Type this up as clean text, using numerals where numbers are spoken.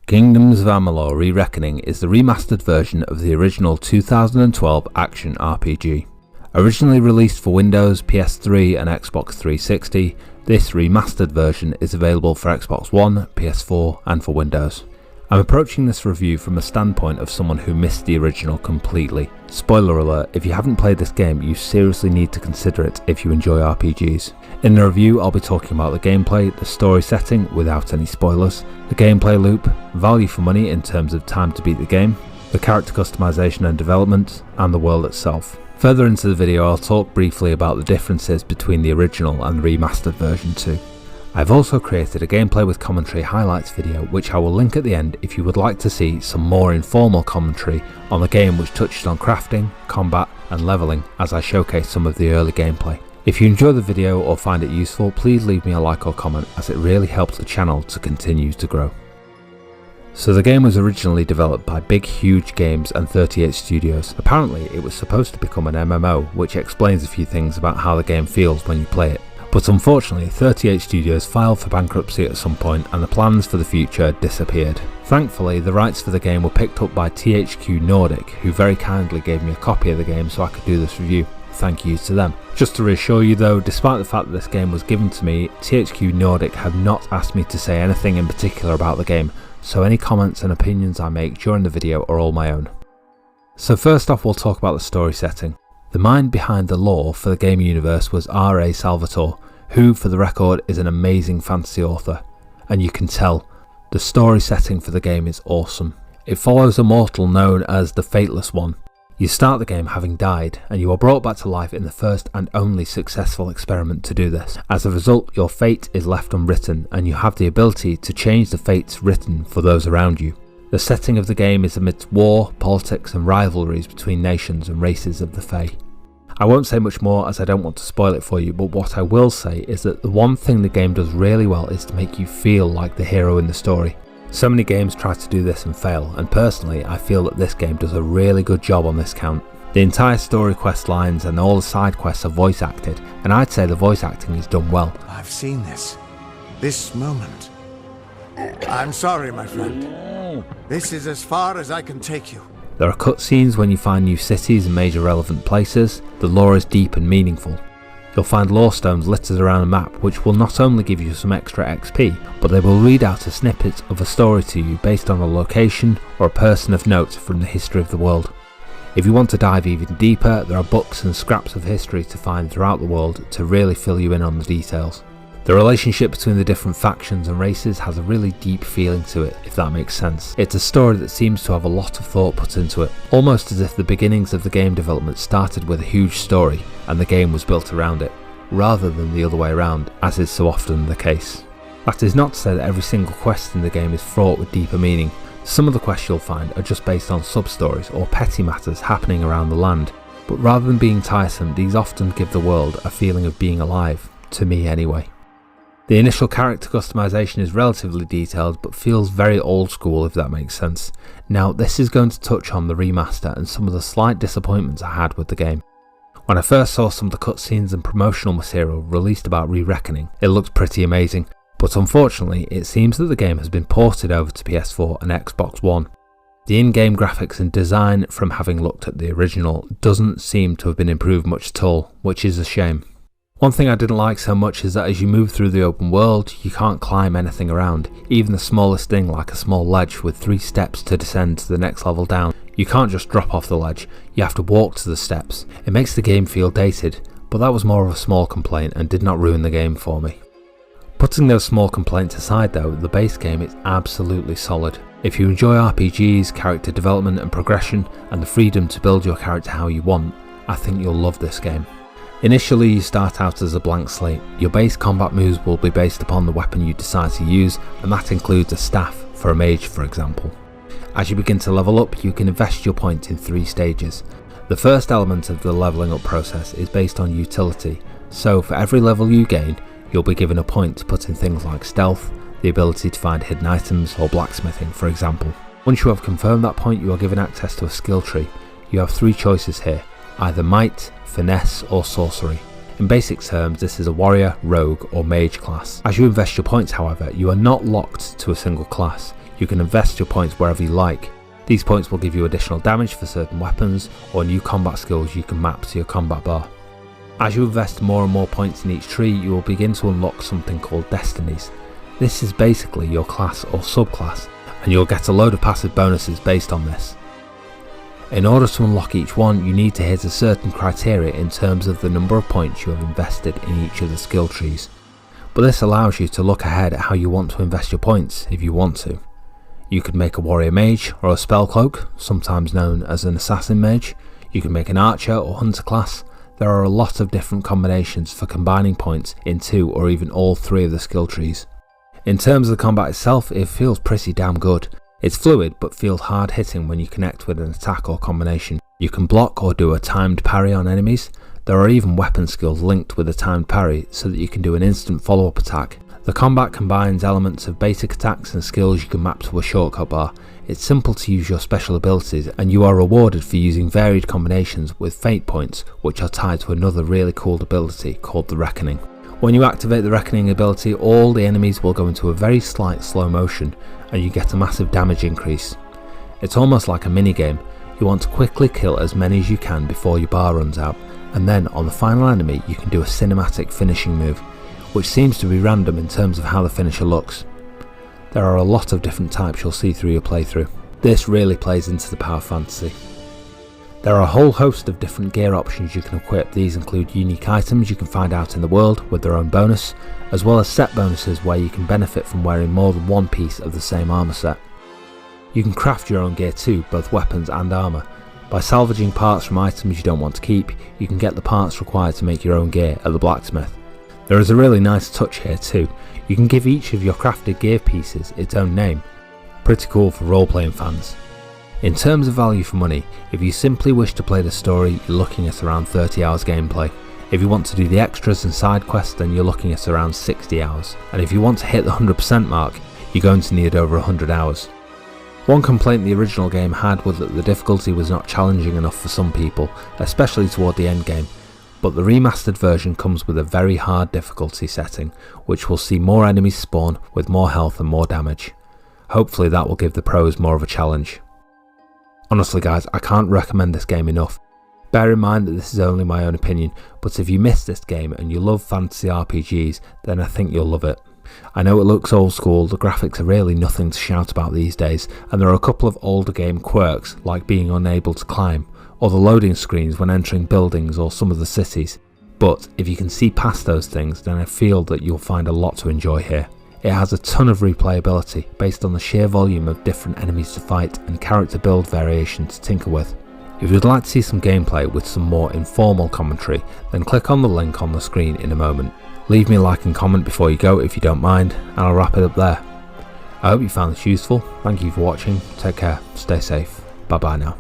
Kingdoms of Amalur: Re-Reckoning is the remastered version of the original 2012 action RPG. Originally released for Windows, PS3 and Xbox 360, this remastered version is available for Xbox One, PS4 and for Windows. I'm approaching this review from a standpoint of someone who missed the original completely. Spoiler alert, if you haven't played this game, you seriously need to consider it if you enjoy RPGs. In the review, I'll be talking about the gameplay, the story setting without any spoilers, the gameplay loop, value for money in terms of time to beat the game, the character customization and development, and the world itself. Further into the video, I'll talk briefly about the differences between the original and the remastered version too. I've also created a gameplay with commentary highlights video which I will link at the end if you would like to see some more informal commentary on the game which touches on crafting, combat and leveling as I showcase some of the early gameplay. If you enjoy the video or find it useful, please leave me a like or comment as it really helps the channel to continue to grow. So the game was originally developed by Big Huge Games and 38 Studios. Apparently it was supposed to become an MMO, which explains a few things about how the game feels when you play it. But unfortunately 38 Studios filed for bankruptcy at some point and the plans for the future disappeared. Thankfully the rights for the game were picked up by THQ Nordic, who very kindly gave me a copy of the game so I could do this review. Thank you to them. Just to reassure you though, despite the fact that this game was given to me, THQ Nordic have not asked me to say anything in particular about the game, so any comments and opinions I make during the video are all my own. So first off, we'll talk about the story setting. The mind behind the lore for the game universe was R.A. Salvatore, who for the record is an amazing fantasy author, and you can tell, the story setting for the game is awesome. It follows a mortal known as the Fateless One. You start the game having died, and you are brought back to life in the first and only successful experiment to do this. As a result, your fate is left unwritten, and you have the ability to change the fates written for those around you. The setting of the game is amidst war, politics and rivalries between nations and races of the Fae. I won't say much more as I don't want to spoil it for you, but what I will say is that the one thing the game does really well is to make you feel like the hero in the story. So many games try to do this and fail, and personally I feel that this game does a really good job on this count. The entire story quest lines and all the side quests are voice acted, and I'd say the voice acting is done well. I've seen this moment. I'm sorry, my friend. This is as far as I can take you. There are cutscenes when you find new cities and major relevant places. The lore is deep and meaningful. You'll find lore stones littered around a map which will not only give you some extra XP, but they will read out a snippet of a story to you based on a location or a person of note from the history of the world. If you want to dive even deeper, there are books and scraps of history to find throughout the world to really fill you in on the details. The relationship between the different factions and races has a really deep feeling to it, if that makes sense. It's a story that seems to have a lot of thought put into it, almost as if the beginnings of the game development started with a huge story and the game was built around it, rather than the other way around, as is so often the case. That is not to say that every single quest in the game is fraught with deeper meaning. Some of the quests you'll find are just based on sub-stories or petty matters happening around the land, but rather than being tiresome, these often give the world a feeling of being alive, to me anyway. The initial character customization is relatively detailed but feels very old school, if that makes sense. Now this is going to touch on the remaster and some of the slight disappointments I had with the game. When I first saw some of the cutscenes and promotional material released about Re-Reckoning, it looked pretty amazing, but unfortunately it seems that the game has been ported over to PS4 and Xbox One. The in-game graphics and design, from having looked at the original, doesn't seem to have been improved much at all, which is a shame. One thing I didn't like so much is that as you move through the open world, you can't climb anything around, even the smallest thing like a small ledge with 3 steps to descend to the next level down. You can't just drop off the ledge, you have to walk to the steps. It makes the game feel dated, but that was more of a small complaint and did not ruin the game for me. Putting those small complaints aside though, the base game is absolutely solid. If you enjoy RPGs, character development and progression, and the freedom to build your character how you want, I think you'll love this game. Initially you start out as a blank slate. Your base combat moves will be based upon the weapon you decide to use, and that includes a staff for a mage for example. As you begin to level up, you can invest your points in 3 stages. The first element of the leveling up process is based on utility, so for every level you gain, you'll be given a point to put in things like stealth, the ability to find hidden items or blacksmithing for example. Once you have confirmed that point, you are given access to a skill tree. You have 3 choices here, either might, finesse or sorcery. In basic terms, this is a warrior, rogue or mage class. As you invest your points however, you are not locked to a single class. You can invest your points wherever you like. These points will give you additional damage for certain weapons or new combat skills you can map to your combat bar. As you invest more and more points in each tree, you will begin to unlock something called destinies. This is basically your class or subclass, and you'll get a load of passive bonuses based on this. In order to unlock each one, you need to hit a certain criteria in terms of the number of points you have invested in each of the skill trees. But this allows you to look ahead at how you want to invest your points if you want to. You could make a warrior mage or a spell cloak, sometimes known as an assassin mage. You can make an archer or hunter class. There are a lot of different combinations for combining points in 2 or even all 3 of the skill trees. In terms of the combat itself, it feels pretty damn good. It's fluid but feels hard hitting when you connect with an attack or combination. You can block or do a timed parry on enemies. There are even weapon skills linked with a timed parry so that you can do an instant follow-up attack. The combat combines elements of basic attacks and skills you can map to a shortcut bar. It's simple to use your special abilities, and you are rewarded for using varied combinations with fate points, which are tied to another really cool ability called the Reckoning. When you activate the Reckoning ability, all the enemies will go into a very slight slow motion and you get a massive damage increase. It's almost like a mini game. You want to quickly kill as many as you can before your bar runs out, and then on the final enemy you can do a cinematic finishing move, which seems to be random in terms of how the finisher looks. There are a lot of different types you'll see through your playthrough. This really plays into the power of fantasy. There are a whole host of different gear options you can equip. These include unique items you can find out in the world with their own bonus, as well as set bonuses where you can benefit from wearing more than one piece of the same armour set. You can craft your own gear too, both weapons and armour. By salvaging parts from items you don't want to keep, you can get the parts required to make your own gear at the blacksmith. There is a really nice touch here too. You can give each of your crafted gear pieces its own name. Pretty cool for role-playing fans. In terms of value for money, if you simply wish to play the story, you're looking at around 30 hours gameplay. If you want to do the extras and side quests, then you're looking at around 60 hours. And if you want to hit the 100% mark, you're going to need over 100 hours. One complaint the original game had was that the difficulty was not challenging enough for some people, especially toward the end game. But the remastered version comes with a very hard difficulty setting, which will see more enemies spawn with more health and more damage. Hopefully that will give the pros more of a challenge. Honestly guys, I can't recommend this game enough. Bear in mind that this is only my own opinion, but if you missed this game and you love fantasy RPGs, then I think you'll love it. I know it looks old school, the graphics are really nothing to shout about these days, and there are a couple of older game quirks, like being unable to climb, or the loading screens when entering buildings or some of the cities. But if you can see past those things, then I feel that you'll find a lot to enjoy here. It has a ton of replayability based on the sheer volume of different enemies to fight and character build variation to tinker with. If you'd like to see some gameplay with some more informal commentary, then click on the link on the screen in a moment. Leave me a like and comment before you go if you don't mind, and I'll wrap it up there. I hope you found this useful. Thank you for watching, take care, stay safe, bye bye now.